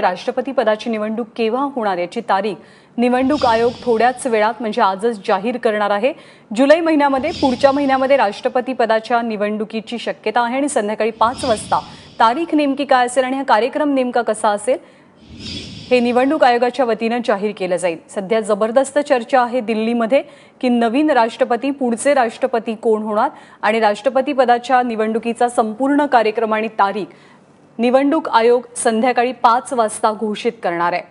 राष्ट्रपती पदाची निवडणूक केव्हा होणार याची तारीख निवडणूक आयोग थोड्याच वेळात म्हणजे आजच जाहीर करणार आहे। जुलै महिन्यामध्ये पुढच्या महिन्यामध्ये राष्ट्रपती पदाच्या निवडणुकीची शक्यता आहे आणि संध्याकाळी 5 वाजता तारीख नेमकी काय असेल आणि हा कार्यक्रम नेमका कसा असेल हे निवडणूक आयोगाच्या वतीने जाहीर केलं जाईल। सध्या जबरदस्त चर्चा आहे दिल्लीमध्ये की नवीन राष्ट्रपती पुढचे राष्ट्रपती कोण होणार आणि राष्ट्रपती पदाच्या निवडणुकीचा संपूर्ण कार्यक्रम आणि तारीख निवडणूक आयोग संध्याकाळी 5 वाजता घोषित करणार आहे।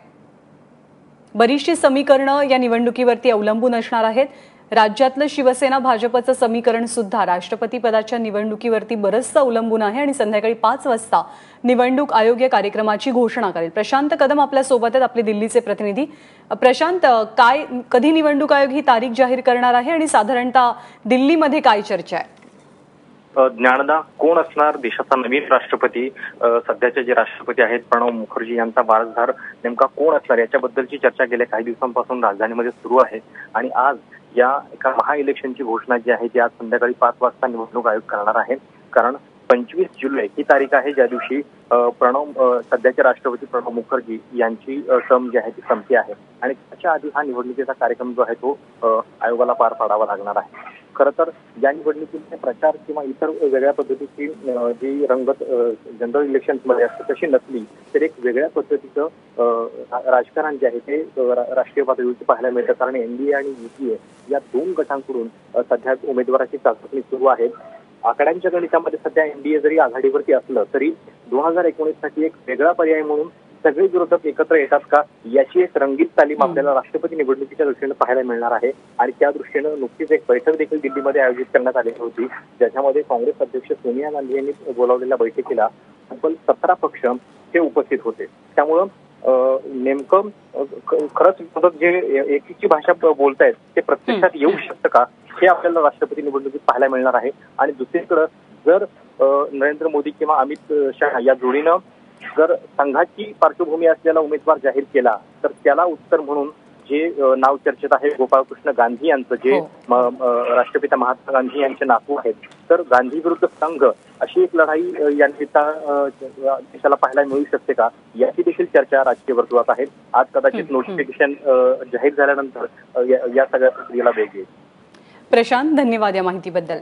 बरीचशी समीकरणं या निवडणुकीवरती अवलंबून असणार आहेत। राज्यातलं शिवसेना भाजपचं समीकरण सुद्धा राष्ट्रपती पदाच्या निवडणुकीवरती बरंचसं अवलंबून आहे आणि संध्याकाळी 5 वाजता निवडणूक आयोग या कार्यक्रमाची घोषणा करेल। प्रशांत कदम आपल्या सोबत आहेत, आपले दिल्लीचे प्रतिनिधी। प्रशांत, कधी निवडणूक आयोग ही तारीख जाहीर करणार आहे आणि साधारणतः दिल्लीमध्ये काय चर्चा आहे? ज्ञानदा, कोण असणार देशाचा नवीन राष्ट्रपती? सध्याचे जे राष्ट्रपती आहेत प्रणव मुखर्जी यांचा वारसदार नेमका कोण असणार याच्याबद्दलची चर्चा गेल्या काही दिवसांपासून राजधानीमध्ये सुरू आहे आणि आज या एका महा इलेक्शनची घोषणा जी आहे ती आज संध्याकाळी 5 वाजता निवडणूक आयोग करणार आहे। कारण 25 जुलै ही तारीख आहे ज्या दिवशी सध्याचे राष्ट्रपती प्रणव मुखर्जी यांची टर्म जी आहे ती संपते आहे आणि त्याच्या आधी हा निवडणुकीचा कार्यक्रम जो आहे तो आयोगाला पार पाडावा लागणार आहे। खरं तर या निवडणुकीचे प्रचार किंवा इतर वेगळ्या पद्धतीची जी रंगत जनरल इलेक्शन्समध्ये असते तशी नसली तर एक वेगळ्या पद्धतीचं राजकारण जे आहे ते राष्ट्रीय पातळीवरती पाहायला मिळतं। कारण एनडीए आणि युपीए या 2 गटांकडून सध्या उमेदवाराची चाचणी सुरू आहे। आकड्यांच्या गणितामध्ये सध्या एनडीए जरी आघाडीवरती असलं तरी 2019 साठी एक वेगळा पर्याय म्हणून सगळे विरोधक एकत्र येतात का याची एक रंगीत तालीम आपल्याला राष्ट्रपती निवडणुकीच्या दृष्टीने पाहायला मिळणार आहे आणि त्या दृष्टीनं नुकतीच एक बैठक देखील दिल्लीमध्ये आयोजित करण्यात आलेली होती ज्याच्यामध्ये काँग्रेस अध्यक्ष सोनिया गांधी यांनी बोलावलेल्या बैठकीला तब्बल 17 पक्ष हे उपस्थित होते। त्यामुळं नेमकं खरंच विरोधक जे एकीची भाषा बोलतायत ते प्रत्यक्षात येऊ शकतं का हे आपल्याला राष्ट्रपती निवडणुकीत पाहायला मिळणार आहे। आणि दुसरीकडे जर नरेंद्र मोदी किंवा अमित शहा या जोडीनं जर संघाची पार्श्वभूमी असलेला उमेदवार जाहीर केला तर त्याला उत्तर म्हणून जे नाव चर्चेत आहे गोपाळकृष्ण गांधी यांचं जे राष्ट्रपिता महात्मा गांधी यांचे नातू आहेत, तर गांधी विरुद्ध संघ अशी एक लढाई या देशाला पाहायला मिळू शकते का याची देखील चर्चा राजकीय वर्तुळात आहे। आज कदाचित नोटिफिकेशन जाहीर झाल्यानंतर या सगळ्या प्रक्रियेला वेग येईल। प्रशांत, धन्यवाद या माहितीबद्दल।